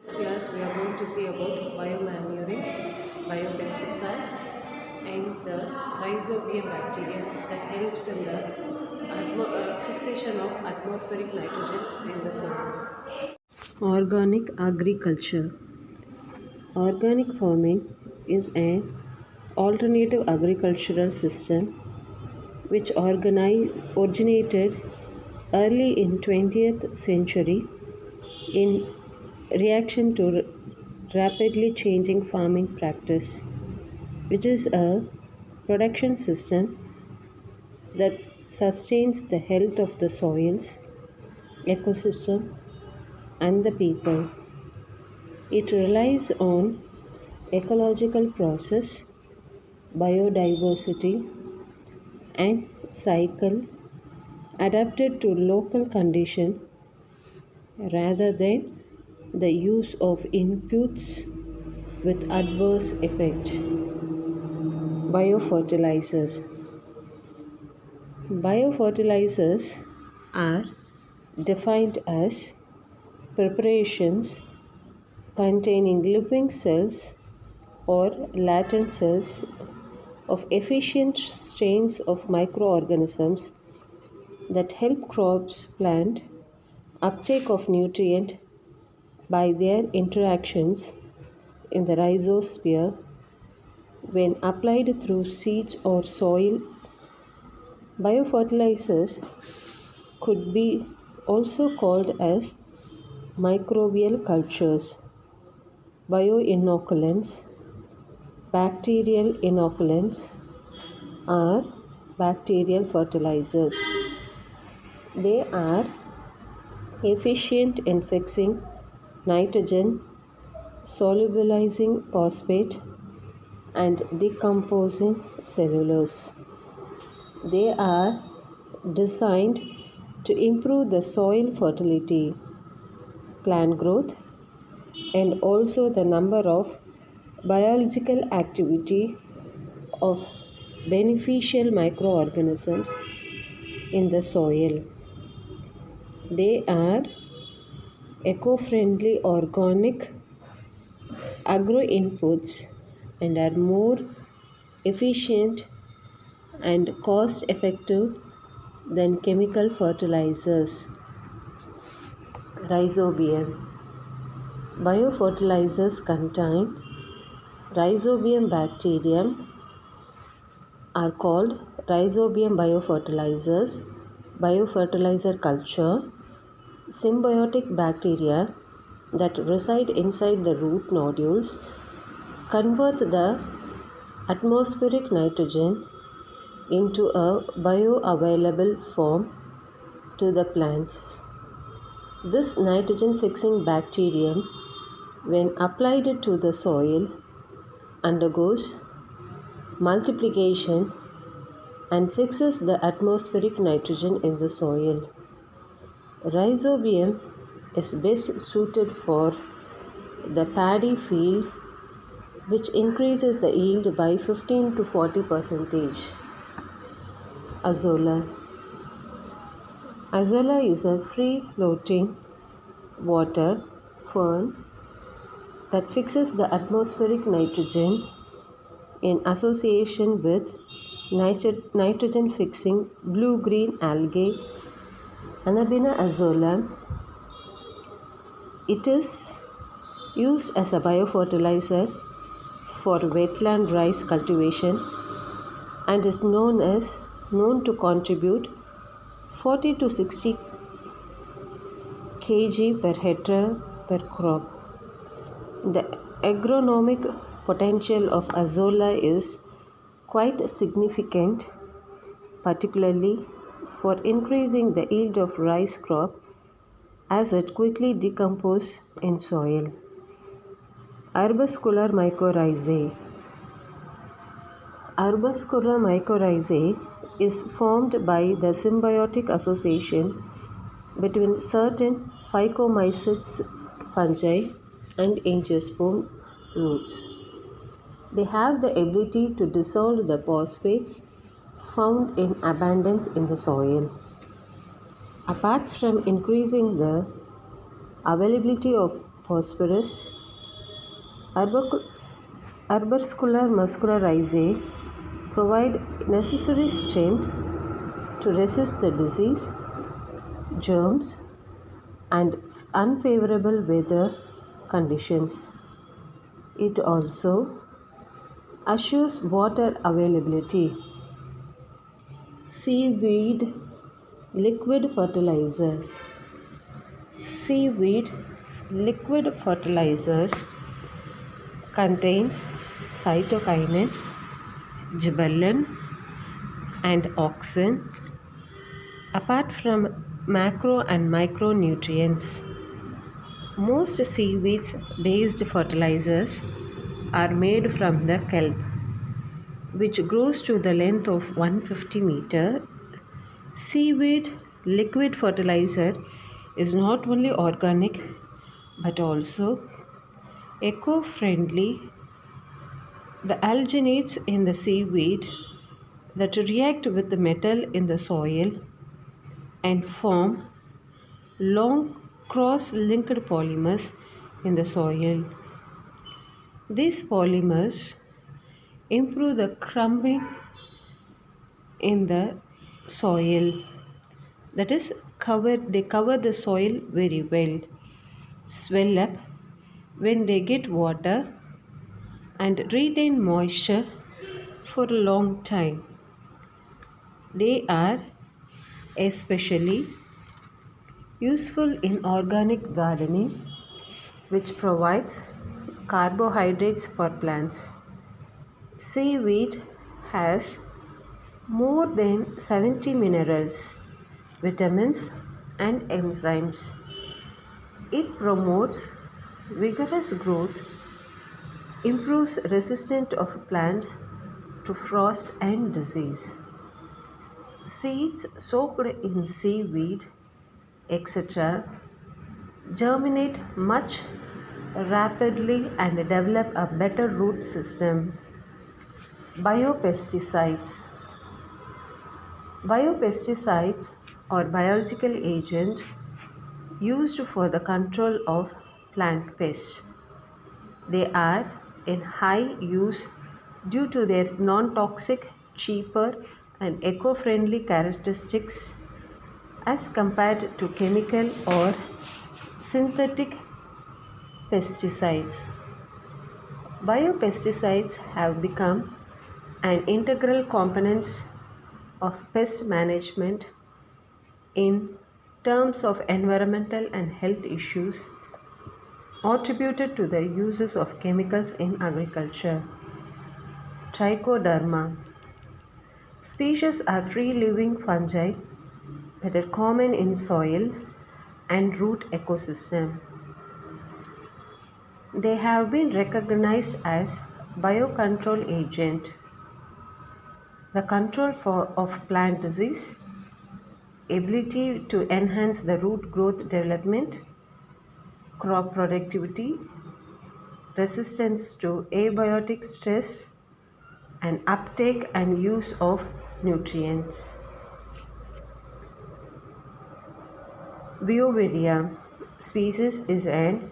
Class we are going to see about biomanuring, biopesticides, and the rhizobium bacteria that helps in the fixation of atmospheric nitrogen in the soil. Organic agriculture. Organic farming is an alternative agricultural system which originated early in 20th century in reaction to rapidly changing farming practice. It is a production system that sustains the health of the soils, ecosystem, and the people. It relies on ecological process, biodiversity, and cycle adapted to local condition rather than the use of inputs with adverse effect. Biofertilizers. Biofertilizers are defined as preparations containing living cells or latent cells of efficient strains of microorganisms that help crops plant uptake of nutrient by their interactions in the rhizosphere when applied through seeds or soil. Biofertilizers could be also called as microbial cultures, bioinoculants, bacterial inoculants, or bacterial fertilizers. They are efficient in fixing nitrogen, solubilizing phosphate, and decomposing cellulose. They are designed to improve the soil fertility, plant growth, and also the number of biological activity of beneficial microorganisms in the soil. They are eco-friendly organic agro inputs and are more efficient and cost effective than chemical fertilizers. Rhizobium. Biofertilizers contain rhizobium bacterium are called rhizobium biofertilizers, biofertilizer culture, symbiotic bacteria that reside inside the root nodules convert the atmospheric nitrogen into a bioavailable form to the plants. This nitrogen fixing bacterium, when applied to the soil, undergoes multiplication and fixes the atmospheric nitrogen in the soil. Rhizobium is best suited for the paddy field, which increases the yield by 15 to 40%. Azolla. Azolla is a free floating water fern that fixes the atmospheric nitrogen in association with nitrogen fixing blue green algae Anabaena azolla. It is used as a biofertilizer for wetland rice cultivation and is known to contribute 40 to 60 kg per hectare per crop. The agronomic potential of azolla is quite significant, particularly for increasing the yield of rice crop as it quickly decomposes in soil. Arbuscular mycorrhizae. Arbuscular mycorrhizae is formed by the symbiotic association between certain Phycomycetes fungi and angiosperm roots. They have the ability to dissolve the phosphates found in abundance in the soil. Apart from increasing the availability of phosphorus. Arbuscular muscular rhizae provide necessary strength to resist the disease, germs, and unfavorable weather conditions. It also assures water availability. Seaweed liquid fertilizers. Seaweed liquid fertilizers contains cytokinin, gibberellin, and auxin. Apart from macro and micronutrients, most seaweeds based fertilizers are made from the kelp, which grows to the length of 150 meter. Seaweed liquid fertilizer is not only organic but also eco-friendly. The alginates in the seaweed that react with the metal in the soil and form long cross-linked polymers in the soil. These polymers improve the crumbing in the soil. That is, they cover the soil very well, swell up when they get water, and retain moisture for a long time. They are especially useful in organic gardening, which provides carbohydrates for plants. Seaweed has more than 70 minerals, vitamins, and enzymes. It promotes vigorous growth, improves resistance of plants to frost and disease. Seeds soaked in seaweed, etc., germinate much rapidly and develop a better root system. Biopesticides. Biopesticides are biological agents used for the control of plant pests. They are in high use due to their non-toxic, cheaper, and eco-friendly characteristics as compared to chemical or synthetic pesticides. Biopesticides have become an integral component of pest management in terms of environmental and health issues attributed to the uses of chemicals in agriculture. Trichoderma. Species are free-living fungi that are common in soil and root ecosystem. They have been recognized as biocontrol agent. The control of plant disease, ability to enhance the root growth development, crop productivity, resistance to abiotic stress, and uptake and use of nutrients. Beauveria species is an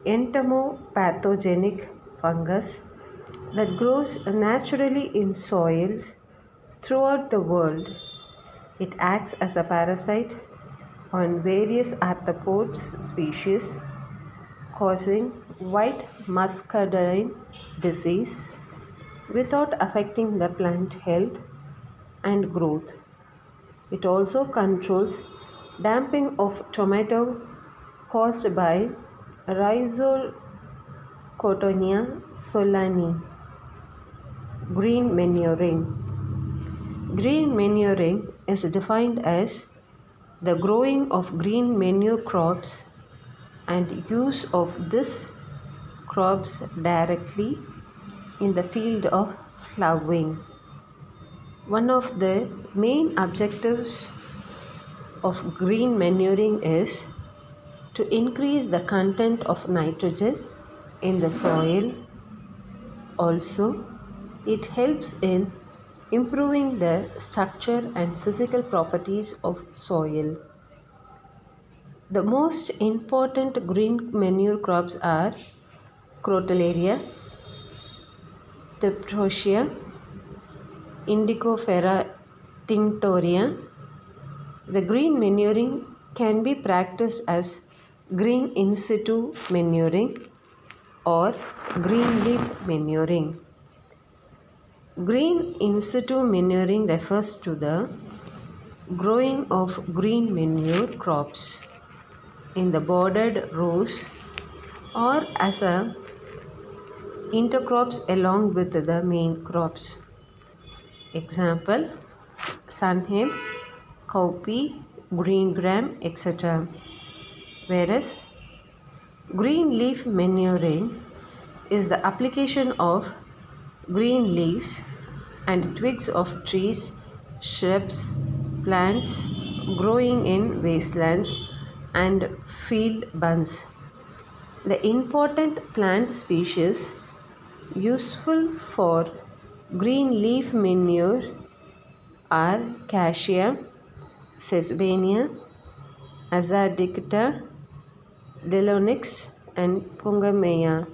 entomopathogenic fungus that grows naturally in soils throughout the world. It acts as a parasite on various arthropods species, causing white muscardine disease without affecting the plant health and growth. It also controls damping of tomato caused by Rhizocotonia solani. Green manuring. Green manuring is defined as the growing of green manure crops and use of these crops directly in the field of ploughing. One of the main objectives of green manuring is to increase the content of nitrogen in the soil. Also, it helps in improving the structure and physical properties of soil. The most important green manure crops are Crotalaria, Theptosia, Indigofera tinctoria. The green manuring can be practiced as green in situ manuring or green leaf manuring. Green in situ manuring refers to the growing of green manure crops in the bordered rows or as a intercrops along with the main crops. Example: sunhemp, cowpea, green gram, etc. Whereas green leaf manuring is the application of green leaves and twigs of trees, shrubs, plants growing in wastelands and field bunds. The important plant species useful for green leaf manure are Cassia, Sesbania, Azadicta, Delonix and Pungamea.